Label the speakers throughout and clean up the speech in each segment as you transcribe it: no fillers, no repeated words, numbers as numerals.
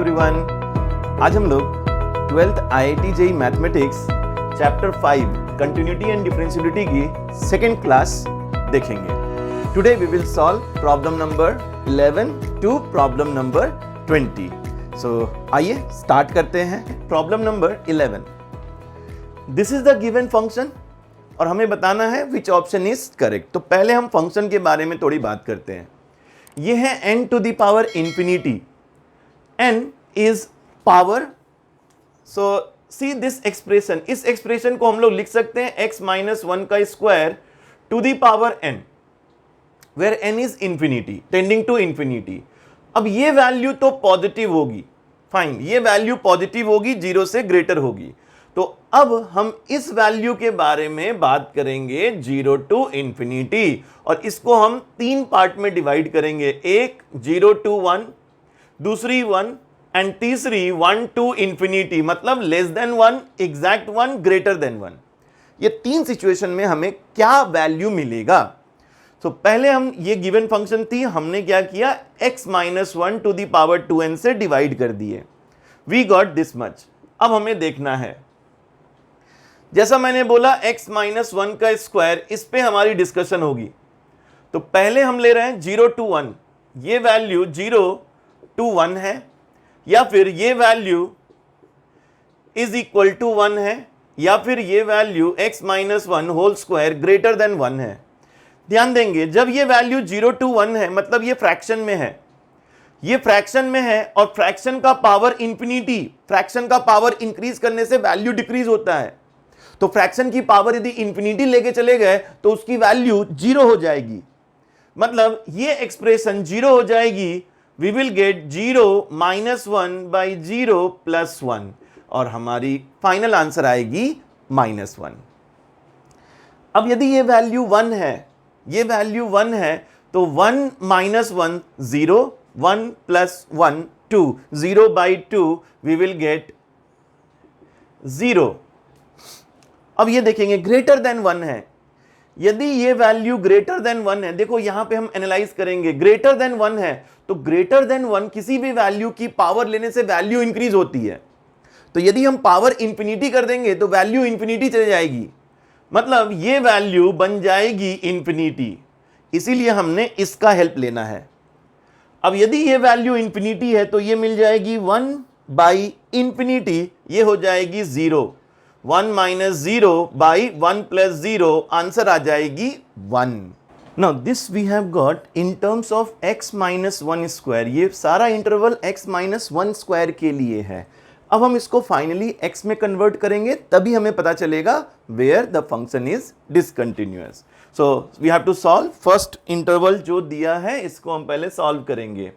Speaker 1: Everyone. आज हम लोग 12th IIT JEE mathematics chapter 5 continuity and differentiability की सेकेंड क्लास देखेंगे। Today we will solve problem number 11 to problem number 20। So आइए start करते हैं। Problem number 11, this is the given function और हमें बताना है विच ऑप्शन इज करेक्ट। तो पहले हम फंक्शन के बारे में थोड़ी बात करते हैं। ये है n to the power infinity. n is power, so see this expression, इस एक्सप्रेशन को हम लोग लिख सकते हैं x माइनस 1 का square to the power n, where n is infinity tending to infinity. अब ये वैल्यू तो पॉजिटिव होगी, फाइन, ये वैल्यू पॉजिटिव होगी, 0 से ग्रेटर होगी। तो अब हम इस वैल्यू के बारे में बात करेंगे 0 टू इंफिनिटी, और इसको हम 3 पार्ट में डिवाइड करेंगे। एक 0 टू 1, दूसरी 1 एंड तीसरी 1 टू इंफिनिटी, मतलब less than 1, exact 1, greater than 1। ये 3 सिचुएशन में हमें क्या वैल्यू मिलेगा। तो पहले हम ये गिवन फंक्शन थी, हमने क्या किया, x minus 1 to the power 2n से डिवाइड कर दिए। We got this much. अब हमें देखना है, जैसा मैंने बोला x माइनस 1 का स्क्वायर, इस पे हमारी डिस्कशन होगी। तो पहले हम ले रहे हैं 0 टू 1, ये वैल्यू 0 टू 1 है, या फिर ये वैल्यू इज इक्वल टू 1 है, या फिर ये value x minus 1 whole square greater than 1 है। ध्यान देंगे, जब ये वैल्यू 0 टू 1 है मतलब ये फ्रैक्शन में है, ये फ्रैक्शन में है, और फ्रैक्शन का पावर इंफिनिटी, फ्रैक्शन का पावर इंक्रीज करने से वैल्यू डिक्रीज होता है। तो फ्रैक्शन की पावर यदि इंफिनिटी लेके चले गए तो उसकी वैल्यू 0 हो जाएगी, मतलब ये एक्सप्रेशन 0 हो जाएगी। We will get 0 minus 1 by 0 plus 1, और हमारी फाइनल आंसर आएगी -1। अब यदि ये वैल्यू 1 है, ये वैल्यू 1 है, तो 1 minus 1 0, 1 plus 1 2, 0 by 2 we will get 0। अब ये देखेंगे ग्रेटर देन 1 है, यदि ये वैल्यू ग्रेटर देन 1 है, देखो यहां पे हम एनालाइज करेंगे, ग्रेटर देन 1 है, तो ग्रेटर देन 1 किसी भी वैल्यू की पावर लेने से वैल्यू इंक्रीज होती है। तो यदि हम पावर इंफिनिटी कर देंगे तो वैल्यू इंफिनिटी चली जाएगी, मतलब ये वैल्यू बन जाएगी इंफिनिटी, इसीलिए हमने इसका हेल्प लेना है। अब यदि ये वैल्यू इंफिनिटी है तो ये मिल जाएगी 1 बाई इंफिनिटी, ये हो जाएगी 0, 1 माइनस 0 बाई 1 प्लस 0, आंसर आ जाएगी 1। Now this we have got in terms of x minus 1 square, ये सारा इंटरवल x माइनस 1 स्क्वायर के लिए है। अब हम इसको फाइनली x में कन्वर्ट करेंगे, तभी हमें पता चलेगा where the function is discontinuous. So we have to solve first interval जो दिया है, इसको हम पहले सॉल्व करेंगे।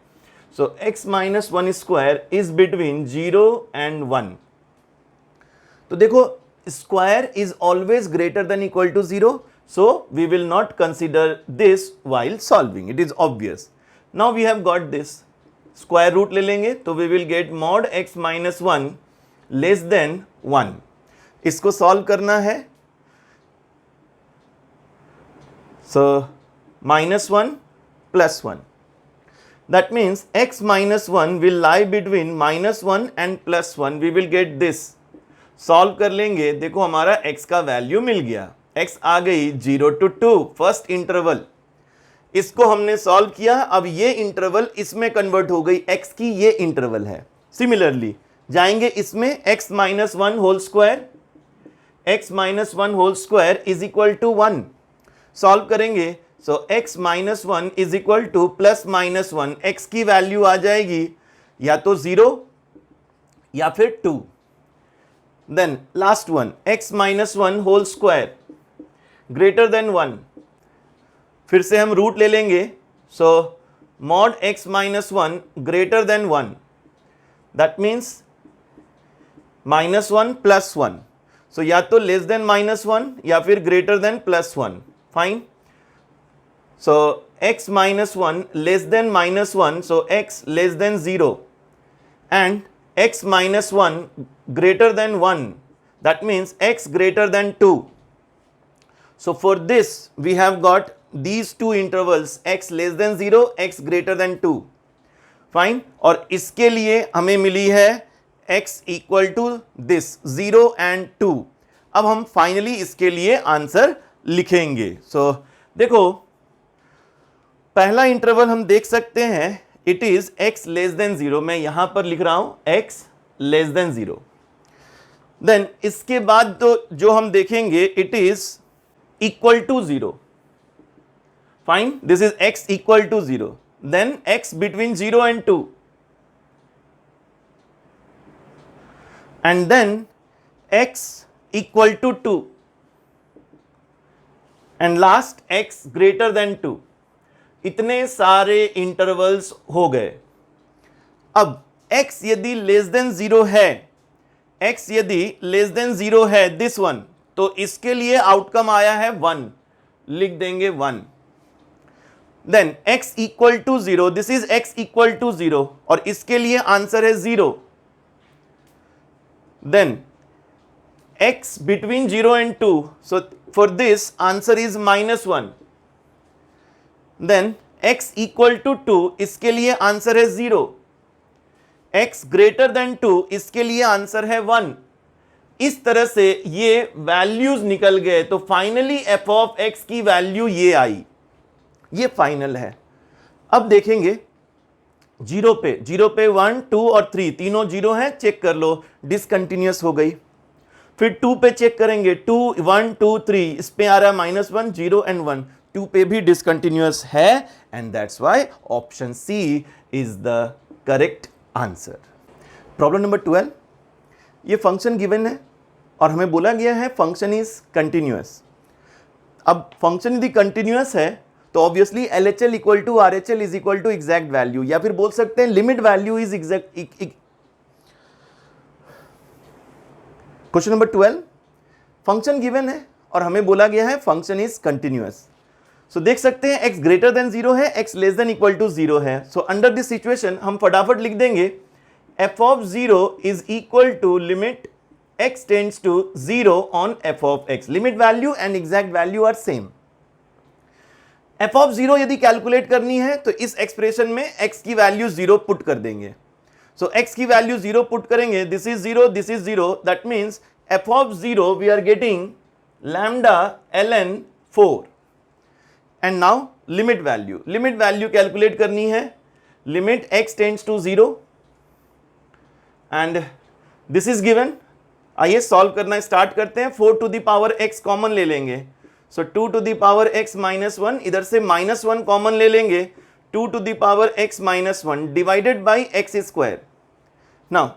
Speaker 1: So x minus 1 square is between 0 and 1। तो देखो square is always greater than equal to 0, so we will not consider this while solving, it is obvious. Now we have got this, square root ले लेंगे तो we will get mod x minus 1 less than 1। इसको solve करना है, so minus 1 plus 1, that means x minus 1 will lie between minus 1 and plus 1, we will get this। Solve कर लेंगे, देखो हमारा x का वैल्यू मिल गया, x आ गई 0 टू 2, फर्स्ट इंटरवल, इसको हमने सॉल्व किया। अब ये इंटरवल इसमें कन्वर्ट हो गई, x की ये इंटरवल है। सिमिलरली जाएंगे इसमें x minus 1 whole square, x minus 1 whole square is equal to 1, solve करेंगे, so x minus 1 is equal to plus minus 1, x की वैल्यू आ जाएगी या तो 0 या फिर 2। Then last one, x minus 1 whole square greater than 1, फिर से हम रूट ले लेंगे, so mod x minus 1 greater than 1, that means minus 1 plus 1, so या तो less than minus 1 या फिर greater than plus 1, fine। so x minus 1 less than minus 1, so x less than 0, and x minus 1 greater than 1, that means x greater than 2. So for this we have got these two intervals, x less than 0, x greater than 2. Fine, और इसके लिए हमें मिली है x equal to this 0 and 2। अब हम finally इसके लिए आंसर लिखेंगे। सो देखो पहला इंटरवल हम देख सकते हैं, it is x less then 0, मैं यहां पर लिख रहा हूं x लेस देन 0। देन इसके बाद तो जो हम देखेंगे it is equal to 0, fine, this is x equal to 0, then x between 0 and 2, and then x equal to 2, and last x greater than 2। इतने सारे इंटरवल्स हो गए। अब x यदि लेस देन 0 है, x यदि लेस देन 0 है this one, तो इसके लिए आउटकम आया है 1, लिख देंगे 1। Then x equal to 0, this is x equal to 0, और इसके लिए आंसर है 0। Then x between 0 and 2, so for this answer is -1। Then x equal to 2, इसके लिए आंसर है 0। x greater than 2, इसके लिए आंसर है 1। इस तरह से ये वैल्यूज निकल गए, तो फाइनली f ऑफ x की वैल्यू ये आई, ये फाइनल है। अब देखेंगे 0 पे 1, 2 और 3 तीनों 0 हैं, चेक कर लो, डिसकंटिन्यूअस हो गई। फिर 2 पे चेक करेंगे, 2 1 2 3, इस पे आ रहा है -1, 0 and 1, 2 पे भी डिसकंटिन्यूअस है, and that's why option C is the correct answer. Problem number 12, ये फंक्शन गिवन है और हमें बोला गया है फंक्शन इज कंटिन्यूअस। अब फंक्शन यदि कंटिन्यूअस है तो obviously LHL equal to RHL is equal to exact value, या फिर बोल सकते हैं limit value is exact. Question number 12, function given है और हमें बोला गया है फंक्शन इज कंटिन्यूअस। सो देख सकते हैं x ग्रेटर देन 0 है, x less than equal to 0 है। सो अंडर दिस सिचुएशन हम फटाफट लिख देंगे f of 0 is equal to limit x tends to 0 on f of x। Limit value and exact value are same. f of 0 यदि calculate करनी है तो इस एक्सप्रेशन में x की वैल्यू 0 पुट कर देंगे। सो x की वैल्यू 0 पुट करेंगे, this is 0, this is 0, that means f of 0 we are getting lambda ln 4। And now limit value calculate करनी है, limit x tends to 0 and this is given. आइए solve करना start करते हैं। 4 to the power x common ले लेंगे, so 2 to the power x -1, इधर से -1 कॉमन ले लेंगे, 2 to the power x -1 divided by x square. Now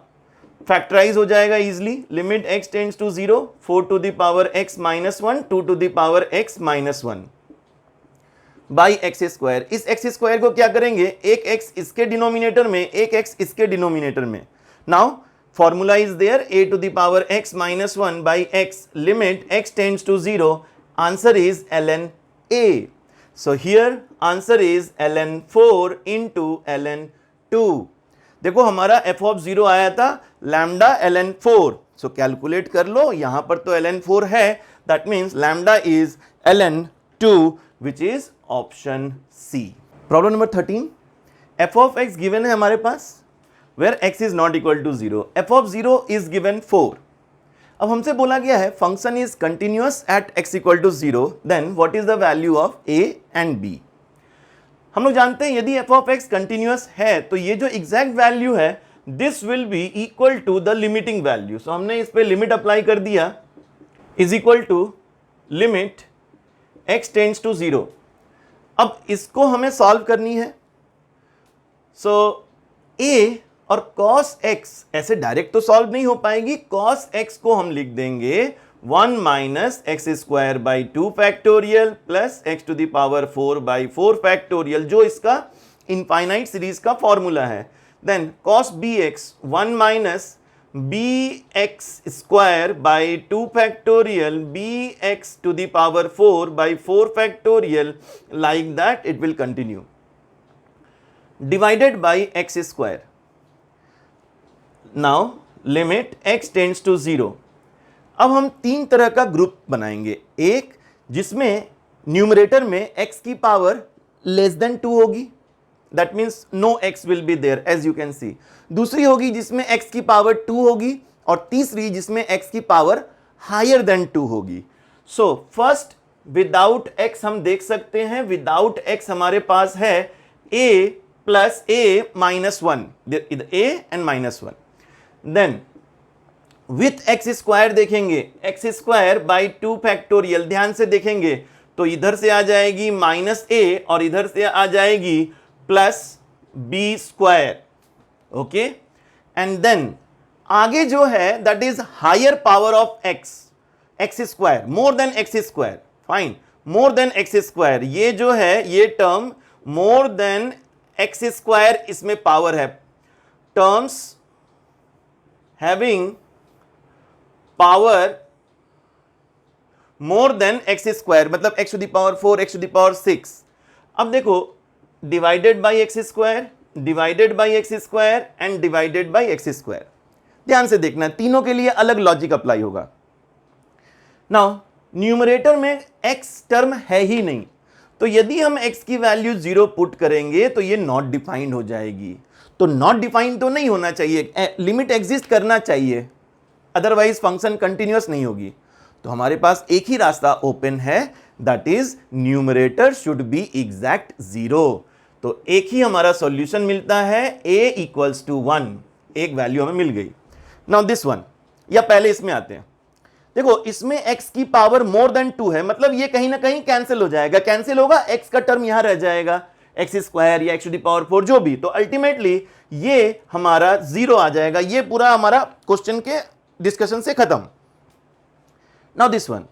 Speaker 1: factorise हो जाएगा easily, limit x tends to 0, 4 to the power x -1, 2 to the power x -1 by x square. इस x square को क्या करेंगे, एक x इसके डिनोमिनेटर में, एक x इसके डिनोमिनेटर में। Now formula is there, a to the power x -1 by x, limit x tends to 0, answer is ln a. So here answer is ln 4 into ln 2। देखो हमारा f of 0 आया था lambda ln 4, so calculate कर लो, यहां पर तो ln 4 है, that means lambda is ln 2, which is option C। Problem number 13, f of x given है हमारे पास, where x is not equal to 0, f of 0 is given 4। अब हमसे बोला गया है function is continuous at x equal to 0, then what is the value of a and b। हम लोग जानते हैं यदि f ऑफ x कंटिन्यूअस है तो ये जो एग्जैक्ट वैल्यू है this will be equal to the limiting value. So हमने इस पे लिमिट अप्लाई कर दिया, is equal to limit x tends to 0। अब इसको हमें सॉल्व करनी है। सो a और cos x ऐसे डायरेक्ट तो सॉल्व नहीं हो पाएगी, cos x को हम लिख देंगे 1 minus x square by 2 factorial plus x to the power 4 by 4 factorial, जो इसका इनफाइनाइट सीरीज का फॉर्मूला है। Then cos bx 1 minus bx square by 2 factorial bx to the power 4 by 4 factorial, like that it will continue, divided by x square. Now limit x tends to 0। अब हम तीन तरह का group बनाएंगे, एक जिसमें न्यूमरेटर में x की पावर लेस देन 2 होगी, that means no x will be there as you can see. दूसरी होगी जिसमें x की पावर 2 होगी, और तीसरी जिसमें x की पावर हायर देन 2 होगी। सो फर्स्ट विदाउट x हम देख सकते हैं, विदाउट x हमारे पास है a plus a minus 1, a and minus 1। Then with x square देखेंगे, एक्स स्क्वायर बाई 2 फैक्टोरियल, ध्यान से देखेंगे तो इधर से आ जाएगी माइनस ए और इधर से आ जाएगी plus B square. Okay, and then आगे जो है that is higher power of x, x square more than x square, fine, more than x square, ये जो है ये term more than x square, इसमें पावर है, terms having power more than x square, मतलब x to the power 4, x to the power 6। अब देखो divided by x square, divided by x square and divided by x square. ध्यान से देखना, तीनों के लिए अलग लॉजिक अप्लाई होगा। नाउ न्यूमरेटर में x टर्म है ही नहीं, तो यदि हम x की वैल्यू 0 पुट करेंगे तो ये नॉट डिफाइंड हो जाएगी। तो नॉट डिफाइंड तो नहीं होना चाहिए, लिमिट एग्जिस्ट करना चाहिए, अदरवाइज फंक्शन कंटिन्यूअस नहीं होगी। तो हमारे पास एक ही रास्ता ओपन है, that is numerator should be exact 0। तो एक ही हमारा सॉल्यूशन मिलता है, a इक्वल्स टू 1, एक वैल्यू हमें मिल गई। नाउ दिस वन, या पहले इसमें आते हैं। देखो इसमें x की पावर मोर देन 2 है, मतलब ये कहीं ना कहीं कैंसिल हो जाएगा, कैंसिल होगा, x का टर्म यहां रह जाएगा, एक्स स्क्वायर या एक्स टू द पावर 4 जो भी, तो अल्टीमेटली ये हमारा 0 आ जाएगा। ये पूरा हमारा क्वेश्चन के डिस्कशन से खत्म। नाउ दिस वन,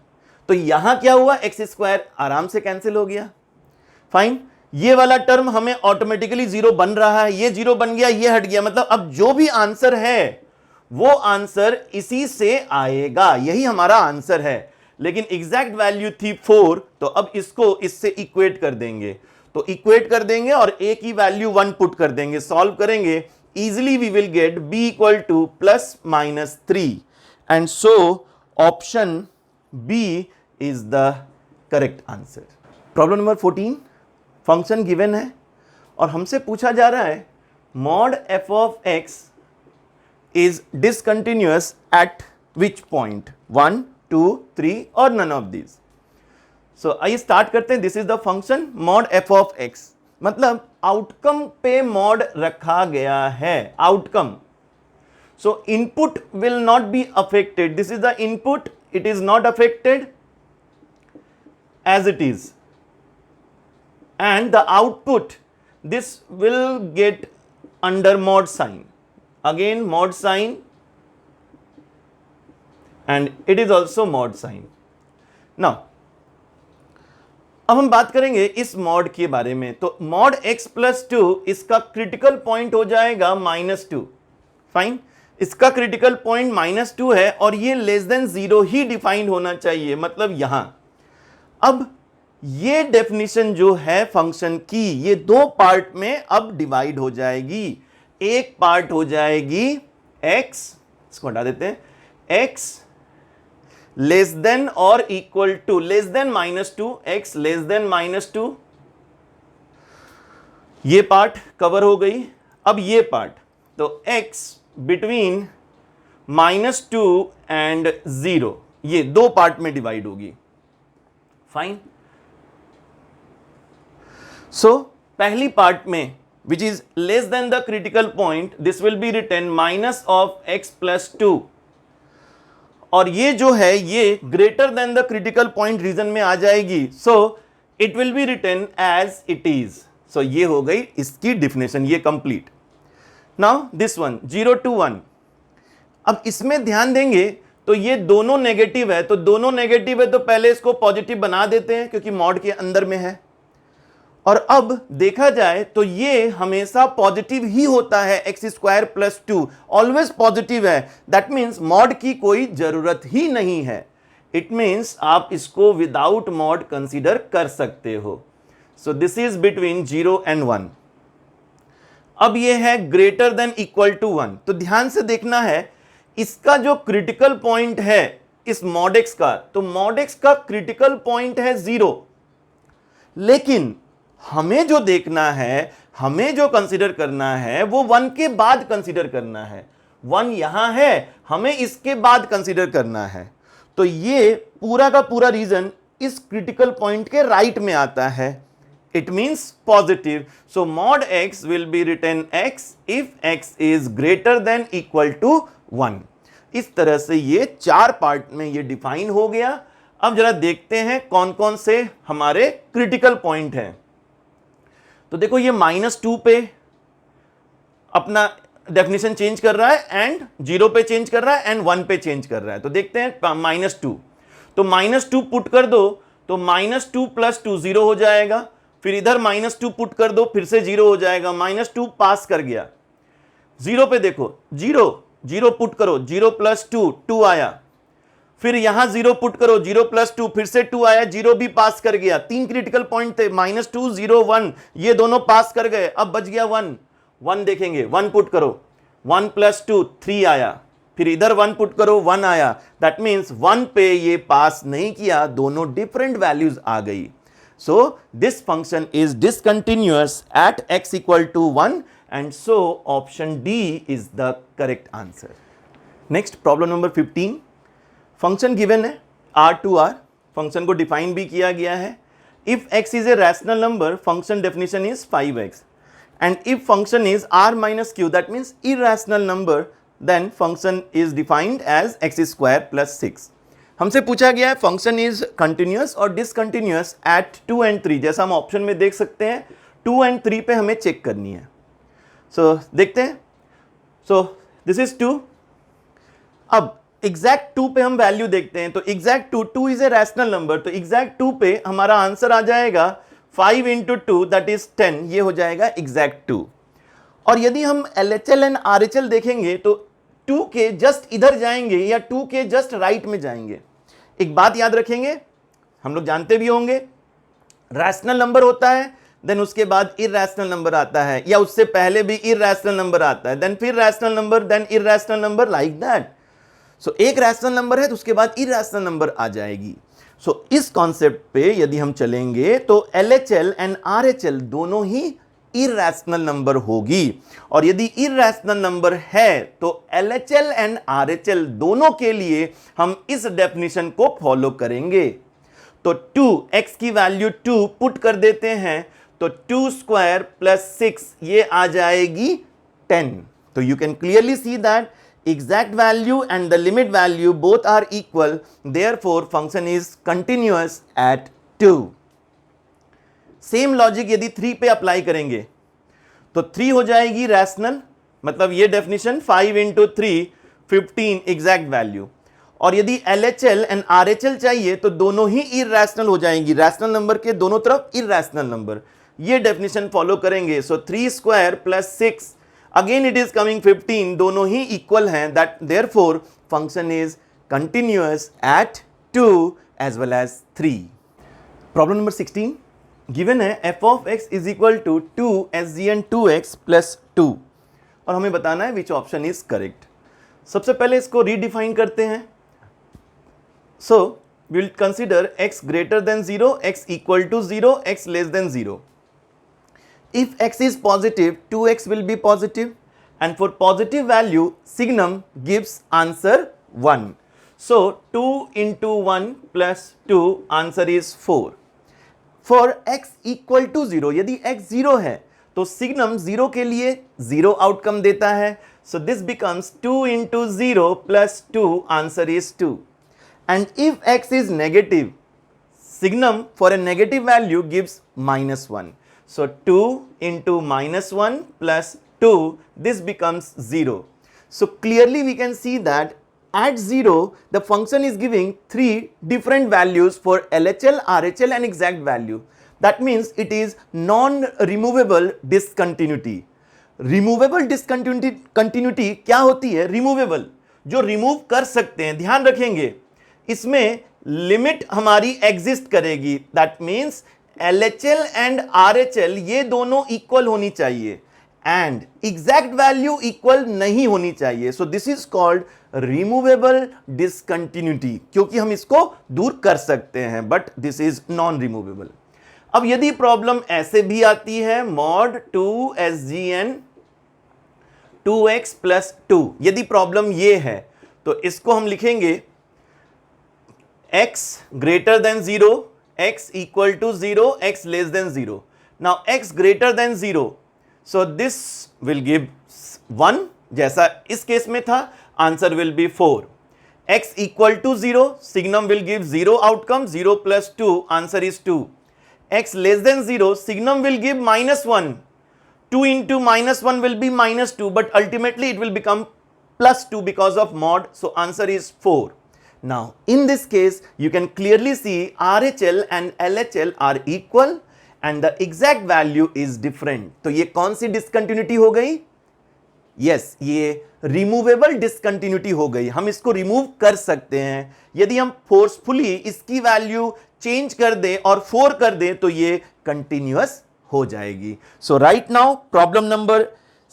Speaker 1: तो यहां क्या हुआ, एक्स स्क्वायर आराम से कैंसिल हो गया, फाइन। ये वाला टर्म हमें ऑटोमेटिकली 0 बन रहा है, ये 0 बन गया, ये हट गया, मतलब अब जो भी आंसर है वो आंसर इसी से आएगा, यही हमारा आंसर है। लेकिन एग्जैक्ट वैल्यू थी 4, तो अब इसको इससे इक्वेट कर देंगे, तो इक्वेट कर देंगे और a की वैल्यू 1 पुट कर देंगे, सॉल्व करेंगे, easily we will get b equal to plus minus 3, and so option b is the correct answer. Problem number 14, function given है और हमसे पूछा जा रहा है mod f of x is discontinuous at which point, 1, 2, 3 और none of these। so आइए start करते हैं। This is the function mod f of x, मतलब आउटकम पे मॉड रखा गया है, outcome. So input will not be affected, this is the input, it is not affected as it is, and the output, this will get under mod sign, again mod sign, and it is also mod sign। now अब हम बात करेंगे इस mod के बारे में, तो mod x plus 2 इसका क्रिटिकल पॉइंट हो जाएगा -2, फाइन। इसका क्रिटिकल पॉइंट -2 है और ये लेस देन 0 ही डिफाइंड होना चाहिए, मतलब यहां। अब ये डेफिनेशन जो है फंक्शन की, ये दो पार्ट में अब डिवाइड हो जाएगी। एक पार्ट हो जाएगी x, इसको हटा देते हैं, x लेस देन और equal to, less than -2, x less than -2, ये पार्ट कवर हो गई। अब ये पार्ट, तो x बिटवीन -2 एंड 0, ये दो पार्ट में डिवाइड होगी, फाइन। सो पहली पार्ट में which is less than the critical point, this will be written minus of x plus 2, और ये जो है ये greater than the critical point region में आ जाएगी, so it will be written as it is। so ये हो गई इसकी डिफिनेशन, ये complete. now this one 0 to 1, अब इसमें ध्यान देंगे तो ये दोनों नेगेटिव है, तो दोनों नेगेटिव है तो पहले इसको पॉजिटिव बना देते हैं क्योंकि मॉड के अंदर में है, और अब देखा जाए तो ये हमेशा पॉजिटिव ही होता है, x square plus 2 always positive है, दैट मीन्स मॉड की कोई जरूरत ही नहीं है। इट मीन्स आप इसको विदाउट मॉड कंसीडर कर सकते हो। सो दिस इज बिटवीन 0 एंड 1। अब ये है ग्रेटर देन इक्वल टू 1, तो ध्यान से देखना है, इसका जो क्रिटिकल पॉइंट है इस मॉड एक्स का, तो मॉड एक्स का क्रिटिकल पॉइंट है 0, लेकिन हमें जो देखना है हमें जो कंसीडर करना है वो 1 के बाद कंसीडर करना है। 1 यहां है, हमें इसके बाद कंसीडर करना है। तो ये पूरा का पूरा रीजन इस क्रिटिकल पॉइंट के राइट में आता है। It means positive. So mod x will be written x if x is greater than equal to 1। इस तरह से ये 4 पार्ट में ये डिफाइन हो गया। अब जरा देखते हैं कौन कौन से हमारे क्रिटिकल पॉइंट हैं। तो देखो ये -2 पे अपना डेफिनेशन चेंज कर रहा है एंड 0 पे चेंज कर रहा है एंड 1 पे चेंज कर रहा है। तो देखते हैं -2, तो -2 पुट कर दो तो -2 + 2 0 हो जाएगा। फिर इधर -2 पुट कर दो, फिर से 0 हो जाएगा। -2 पास कर गया। 0 पे देखो 0 पुट करो, 0 + 2 2 आया। फिर यहां 0 पुट करो, 0 + 2 फिर से 2 आया, 0 भी पास कर गया। 3 क्रिटिकल पॉइंट थे, -2 0 1, ये दोनों पास कर गए। अब बच गया 1 देखेंगे, 1 पुट करो, 1 + 2 3 आया। फिर इधर 1 पुट करो, 1 आया। दैट मीन्स 1 पे ये पास नहीं किया, दोनों डिफरेंट वैल्यूज आ गई। So this function is discontinuous at x = 1 and so option D is the correct answer. Next problem number 15। Function given है R2R, फंक्शन को डिफाइन भी किया गया है। If x is a rational number, function definition is 5x, and if function is r - q, that means irrational number, then function is defined as x² + 6। हमसे पूछा गया है फंक्शन इज कंटिन्यूअस और डिसकंटिन्यूअस एट 2 and 3, जैसा हम option में देख सकते हैं। 2 and 3 पे हमें चेक करनी है। सो देखते हैं। सो दिस इज 2। अब एग्जैक्ट 2 पे हम वैल्यू देखते हैं। तो exact 2 is a rational number, तो एग्जैक्ट 2 पे हमारा आंसर आ जाएगा 5 × 2 दैट इज 10, ये हो जाएगा एग्जैक्ट 2। और यदि हम LHL एंड RHL देखेंगे तो 2 के जस्ट इधर जाएंगे या 2 के जस्ट राइट में जाएंगे। एक बात याद रखेंगे, हम लोग जानते भी होंगे, रैशनल नंबर होता है, देन उसके बाद इरैशनल नंबर आता है, या उससे पहले भी इरैशनल नंबर आता है, देन फिर rational number, then irrational number, like that. So एक रैशनल नंबर है तो उसके बाद इरैशनल नंबर आ जाएगी। सो इस कॉन्सेप्ट पे यदि हम चलेंगे तो LHL एंड RHL दोनों ही इरैशनल नंबर होगी। और यदि इरैशनल नंबर है तो LHL एंड RHL दोनों के लिए हम इस डेफिनेशन को फॉलो करेंगे। तो 2, x की वैल्यू 2 पुट कर देते हैं, तो 2² + 6 ये आ जाएगी 10। तो you can clearly see that exact value and the limit value both are equal, therefore function is continuous at 2। Same logic यदि 3 पे अप्लाई करेंगे तो 3 हो जाएगी रैशनल, मतलब ये डेफिनेशन 5 × 3 15 एग्जैक्ट वैल्यू। और यदि LHL एंड RHL चाहिए तो दोनों ही इरैशनल हो जाएंगी, रैशनल नंबर के दोनों तरफ इरैशनल नंबर, ये डेफिनेशन फॉलो करेंगे। सो 3² + 6 अगेन इट इज कमिंग 15, दोनों ही इक्वल हैं, that therefore function is continuous eight 2 as well as 3। Problem number 16 given है f(x) = 2 SGN 2x + 2 और हमें बताना है विच ऑप्शन इज करेक्ट। सबसे पहले इसको रीडिफाइन करते हैं। So will consider x greater than 0, x equal to 0, x less than 0। If x is positive, 2x will be positive, and for positive value, signum gives answer 1. So 2 × 1 + 2 answer is 4. For x equal to 0, यदि x 0 है तो signum 0 के लिए 0 outcome देता है। So this becomes 2 × 0 + 2 answer is 2. And if x is negative, signum for a negative value gives -1. So 2 × -1 + 2, this becomes 0. So clearly we can see that at 0, the function is giving 3 different values for LHL, RHL and exact value. That means it is non-removable discontinuity. Removable discontinuity क्या होती है? Removable, जो remove कर सकते हैं। ध्यान रखेंगे इसमें लिमिट हमारी एग्जिस्ट करेगी। That means LHL and RHL ये दोनों इक्वल होनी चाहिए एंड एग्जैक्ट वैल्यू इक्वल नहीं होनी चाहिए। सो this is called removable discontinuity, क्योंकि हम इसको दूर कर सकते हैं but this is non removable. अब यदि प्रॉब्लम ऐसे भी आती है मॉड 2SGN 2x प्लस 2, यदि प्रॉब्लम ये है तो इसको हम लिखेंगे x greater than 0, x equal to 0, x less than 0. Now x greater than 0, so this will give 1 जैसा इस केस में था, answer will be 4. x equal to 0, signum will give 0 outcome, 0 plus 2, answer is 2. x less than 0, signum will give minus 1. 2 into minus 1 will be minus 2, but ultimately it will become plus 2 because of mod, so answer is 4. Now, in this case, you can clearly see RHL and LHL are equal and the exact value is different. तो ये कौन सी discontinuity हो गई? Yes, ये removable discontinuity हो गई. हम इसको remove कर सकते हैं. यदि हम forcefully इसकी value change कर दें और 4 कर दें तो ये continuous हो जाएगी. So right now, problem number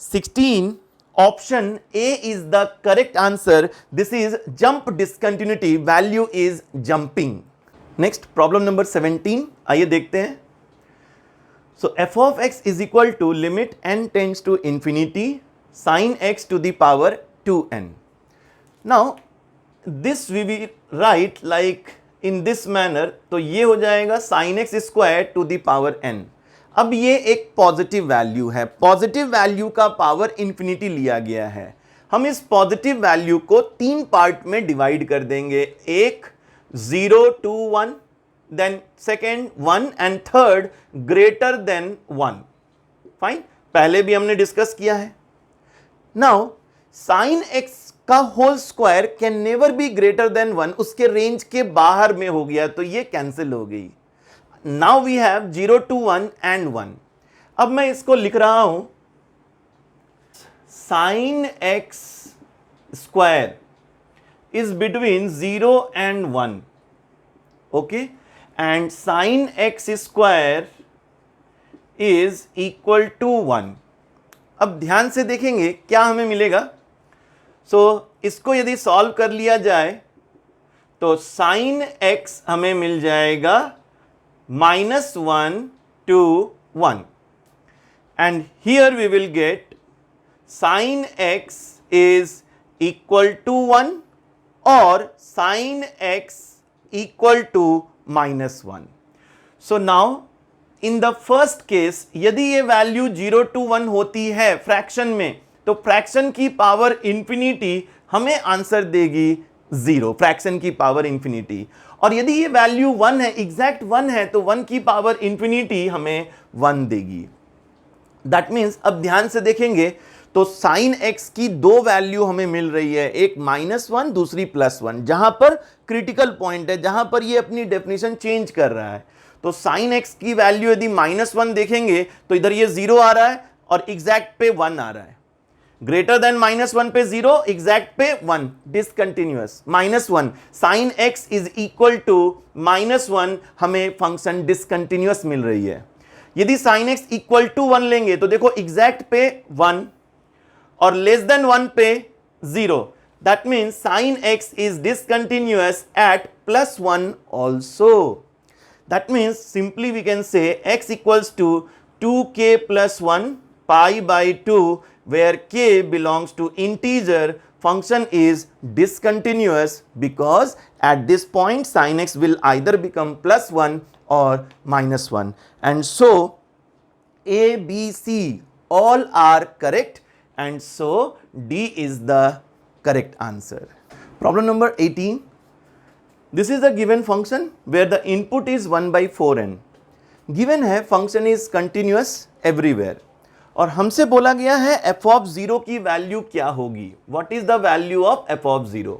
Speaker 1: 16. Option A is the correct answer. This is jump discontinuity. Value is jumping. Next, problem number 17. आइए देखते हैं. So f of x is equal to limit n tends to infinity sin x to the power 2n. Now this we will write like in this manner. तो ये हो जाएगा sin x square to the power n. अब ये एक positive value है. Positive value का power infinity लिया गया है. हम इस पॉजिटिव वैल्यू को 3 पार्ट में डिवाइड कर देंगे. एक 0 to 1, then second 1 and third greater than 1. Fine, पहले भी हमने डिस्कस किया है. नाउ साइन एक्स का whole square can never be greater than 1. उसके रेंज के बाहर में हो गया तो ये कैंसिल हो गई. Now we have 0 to 1 and 1. अब मैं इसको लिख रहा हूं sin x square is between 0 and 1. Okay, and sin x square is equal to 1. अब ध्यान से देखेंगे क्या हमें मिलेगा. इसको यदि सॉल्व कर लिया जाए तो sin x हमें मिल जाएगा -1 to 1, and here we will get sin x is equal to 1 or sin x equal to -1. So now in the first case यदि ये वैल्यू 0 to 1 होती है फ्रैक्शन में तो फ्रैक्शन की पावर इंफिनिटी हमें आंसर देगी 0, फ्रैक्शन की पावर इंफिनिटी. और यदि ये वैल्यू 1 है, एग्जैक्ट 1 है, तो 1 की पावर इंफिनिटी हमें 1 देगी. दैट मीन्स अब ध्यान से देखेंगे तो साइन एक्स की 2 वैल्यू हमें मिल रही है, एक -1 दूसरी +1, जहां पर क्रिटिकल पॉइंट है, जहां पर ये अपनी डेफिनेशन चेंज कर रहा है. तो साइन एक्स की वैल्यू यदि -1 देखेंगे तो इधर ये 0 आ रहा है और एग्जैक्ट पे 1 आ रहा है. ग्रेटर देन -1 पे 0, एग्जैक्ट पे 1, discontinuous. -1 sine x is equal to -1, हमें फंक्शन डिसकंटिन्यूअस मिल रही है. यदि साइन एक्स इक्वल टू 1 लेंगे तो देखो एग्जैक्ट पे 1 और लेस देन 1 पे 0. That means sine x is discontinuous at +1 also. That means simply we can say x equals to 2k + 1 pi by 2, where k belongs to integer, function is discontinuous because at this point sin x will either become +1 or -1, and so A, B, C all are correct, and so D is the correct answer. Problem number 18. This is a given function where the input is 1 by 4n. Given है function is continuous everywhere. और हमसे बोला गया है f of 0 की value क्या होगी. What is the value of f of 0.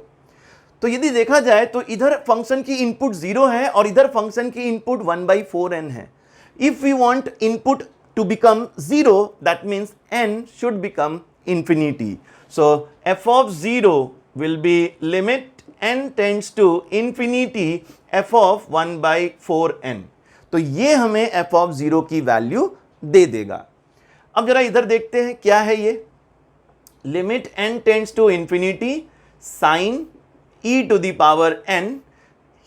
Speaker 1: तो यदि देखा जाए तो इधर फंक्शन की इनपुट 0 है और इधर फंक्शन की इनपुट 1 by 4n है. If we want input to become 0, that means n should become infinity. So f of 0 will be limit n tends to infinity f of 1 by 4n. तो ये हमें f of 0 की value दे देगा. अब जरा इधर देखते हैं क्या है ये. Limit n tends to infinity sine e to the power n.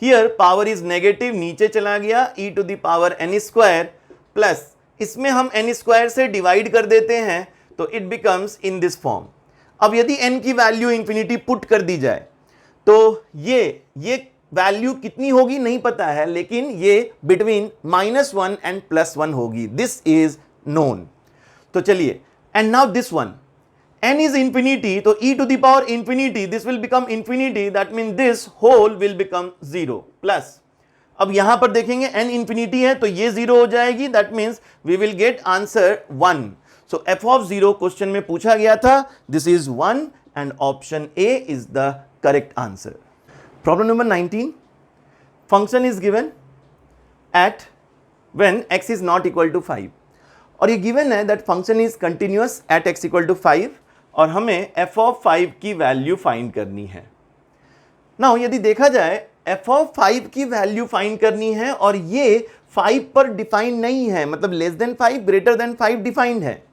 Speaker 1: Here power is negative, नीचे चला गया, e to the power n square plus इसमें हम n स्क्वायर से डिवाइड कर देते हैं तो it becomes in this form. अब यदि n की वैल्यू इंफिनिटी पुट कर दी जाए तो ये वैल्यू कितनी होगी नहीं पता है, लेकिन ये बिटवीन -1 एंड +1 होगी, दिस इज नोन। तो चलिए, and now this one, n is infinity, तो e to the power infinity, this will become infinity, that means this whole will become 0 plus, अब यहां पर देखेंगे n इंफिनिटी है तो ये 0 हो जाएगी, that means we will get answer 1. So f of 0 question में पूछा गया था, this is 1 and option A is the correct answer. Problem number 19, function is given at when x is not equal to 5 और ये given है that function is continuous at x equal to 5 और हमें f of 5 की value find करनी है। Now यदि देखा जाए f of 5 की वैल्यू फाइंड करनी है और ये 5 पर डिफाइंड नहीं है, मतलब less than 5 greater than 5 defined है,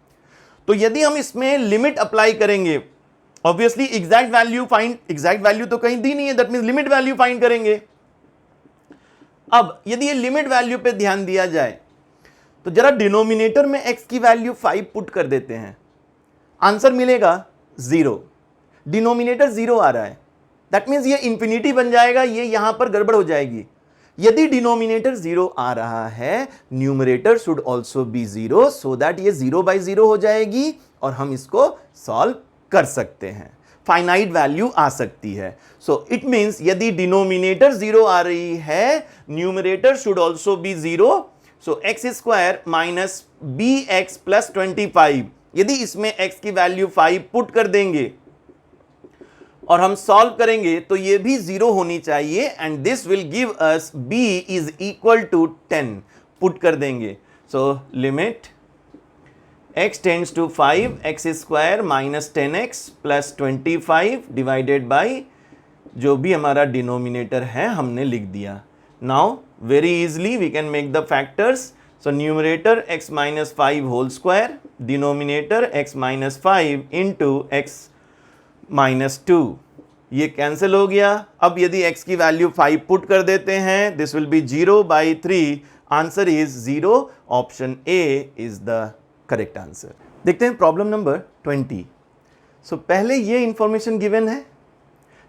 Speaker 1: तो यदि हम इसमें लिमिट अप्लाई करेंगे, ऑब्वियसली एग्जैक्ट वैल्यू तो कहीं दी नहीं है, that means limit value find करेंगे। अब यदि ये लिमिट वैल्यू पे ध्यान दिया जाए तो जरा डिनोमिनेटर में x की वैल्यू 5 पुट कर देते हैं, आंसर मिलेगा 0, डिनोमिनेटर 0 आ रहा है, दैट मीन्स ये इंफिनिटी बन जाएगा, ये यहां पर गड़बड़ हो जाएगी। यदि डिनोमिनेटर 0 आ रहा है, numerator should also be 0 so that ये 0/0 हो जाएगी और हम इसको सॉल्व कर सकते हैं, फाइनाइट वैल्यू आ सकती है। सो इट मीन्स यदि डिनोमिनेटर 0 आ रही है, numerator should also be 0, so x square minus bx plus 25, यदि इसमें x की वैल्यू 5 पुट कर देंगे और हम सॉल्व करेंगे तो ये भी 0 होनी चाहिए and this will give us b is equal to 10, put कर देंगे। So limit x tends to 5 x square minus 10x plus 25 divided by जो भी हमारा डिनोमिनेटर है हमने लिख दिया। Now very easily we can make the factors. So numerator x minus 5 whole square, denominator x minus 5 into x minus 2, ये cancel हो गया। अब यदि x की वैल्यू 5 पुट कर देते हैं, this will be 0/3, answer is 0, option A is the correct answer. देखते हैं प्रॉब्लम नंबर 20। सो पहले ये इंफॉर्मेशन गिवन है,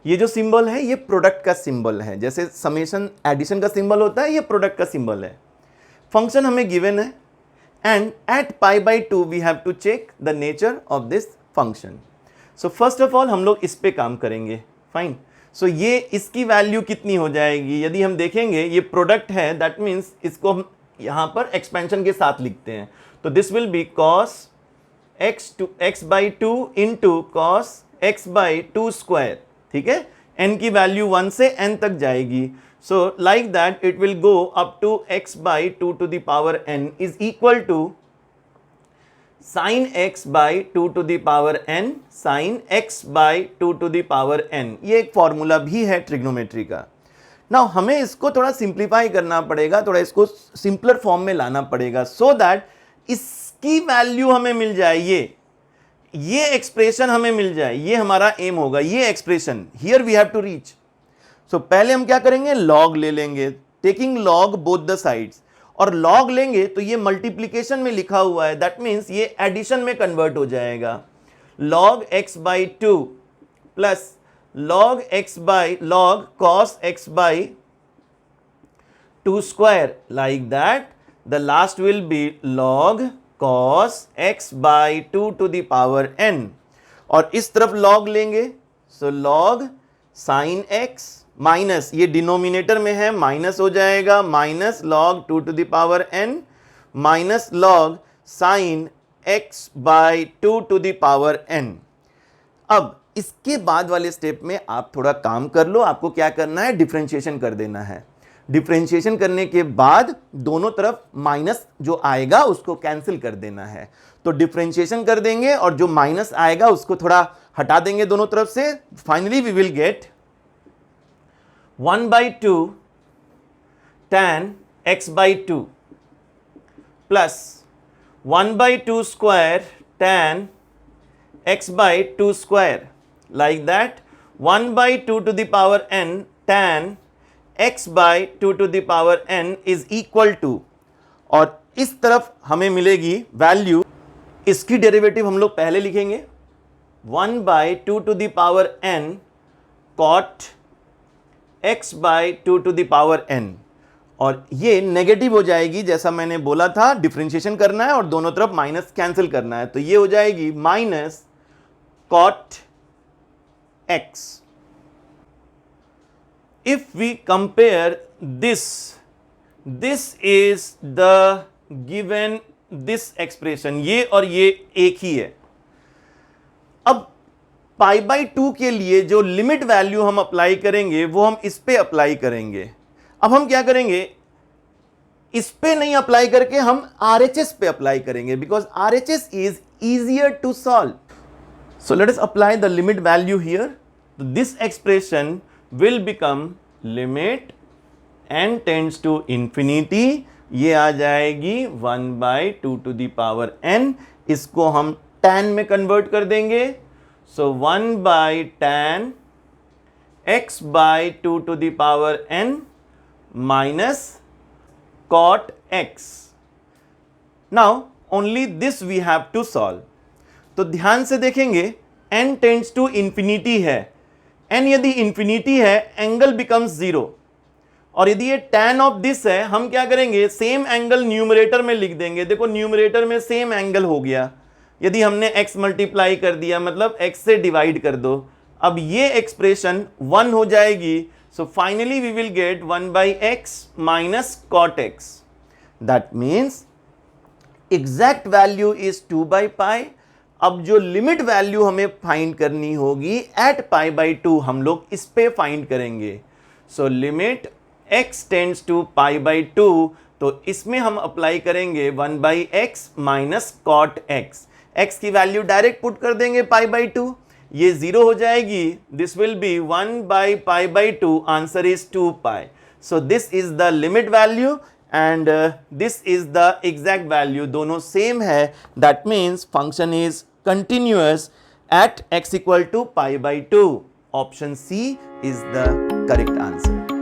Speaker 1: ये जो सिंबल है ये प्रोडक्ट का सिंबल है, जैसे समेशन एडिशन का सिंबल होता है, ये प्रोडक्ट का सिंबल है। फंक्शन हमें गिवन है and at π/2 we have to check the nature of this function. So first of all हम लोग इस पे काम करेंगे, फाइन। सो ये इसकी वैल्यू कितनी हो जाएगी, यदि हम देखेंगे ये प्रोडक्ट है, दैट मीन्स इसको हम यहाँ पर एक्सपेंशन के साथ लिखते हैं, तो this will B cos x/2 into cos x/2 square, ठीक है। n की वैल्यू 1 से n तक जाएगी, so like that it will go up to x/2 to the power n is equal to sin x/2 to the power n sin x/2 to the power n। ये एक formula भी है trigonometry का। Now हमें इसको थोड़ा simplify करना पड़ेगा, थोड़ा इसको सिंपलर फॉर्म में लाना पड़ेगा सो दैट इसकी वैल्यू हमें मिल जाए, ये एक्सप्रेशन हमें मिल जाए, ये हमारा एम होगा, ये expression here we have to reach. So पहले हम क्या करेंगे, लॉग ले लेंगे, taking log both the sides, और लॉग लेंगे तो ये मल्टीप्लीकेशन में लिखा हुआ है, दैट मीन्स ये एडिशन में कन्वर्ट हो जाएगा। log x/2 plus log cos x/2 square, like that the last will be log cos x/2 to the power n, और इस तरफ log लेंगे, so log sin x minus, ये डिनोमिनेटर में है माइनस हो जाएगा, minus log 2 to the power n minus log sin x/2 to the power n। अब इसके बाद वाले स्टेप में आप थोड़ा काम कर लो, आपको क्या करना है, डिफरेंशिएशन कर देना है। डिफरेंशिएशन करने के बाद दोनों तरफ माइनस जो आएगा उसको कैंसिल कर देना है, तो डिफरेंशिएशन कर देंगे और जो माइनस आएगा उसको थोड़ा हटा देंगे दोनों तरफ से। Finally we will get 1/2 tan x/2 plus 1/2 square tan x/2 square, like that 1/2 to the power n tan x by 2 to the power n is equal to, और इस तरफ हमें मिलेगी वैल्यू, इसकी डेरिवेटिव हम लोग पहले लिखेंगे 1 by 2 to the power n cot x by 2 to the power n, और ये नेगेटिव हो जाएगी, जैसा मैंने बोला था डिफरेंशिएशन करना है और दोनों तरफ माइनस कैंसिल करना है, तो ये हो जाएगी minus cot x. If we compare this, this is the given this expression, ये और ये एक ही है. अब पाई बाई 2 के लिए जो लिमिट वैल्यू हम अप्लाई करेंगे वो हम इस पे अप्लाई करेंगे. अब हम क्या करेंगे, इस पे नहीं अप्लाई करके हम RHS पे अप्लाई करेंगे, because RHS is easier to solve. So let us apply the limit value here. This expression will become limit n tends to infinity, ये आ जाएगी 1 by 2 to the power n, इसको हम tan में convert कर देंगे. So 1 by tan x by 2 to the power n minus cot x. Now only this we have to solve. तो ध्यान से देखेंगे n टेंड्स टू इंफिनिटी है, n यदि इंफिनिटी है एंगल बिकम्स 0, और यदि ये tan ऑफ दिस है हम क्या करेंगे, सेम एंगल न्यूमरेटर में लिख देंगे. देखो न्यूमरेटर में सेम एंगल हो गया, यदि हमने x मल्टीप्लाई कर दिया मतलब x से डिवाइड कर दो, अब ये एक्सप्रेशन 1 हो जाएगी. So finally we will get 1 by x minus cot x. That means exact value is 2 by pi. अब जो लिमिट वैल्यू हमें फाइंड करनी होगी एट पाई बाई 2 हम लोग इस पे फाइंड करेंगे. So limit x tends to pi by 2, तो इसमें हम अप्लाई करेंगे 1 by x minus cot x. x की वैल्यू डायरेक्ट पुट कर देंगे पाई बाई 2, ये 0 हो जाएगी. This will be 1 by pi by 2, answer is 2 pi. So this is the limit value and this is the exact value, दोनों same है. That means function is continuous at x equal to pi by 2. Option C is the correct answer.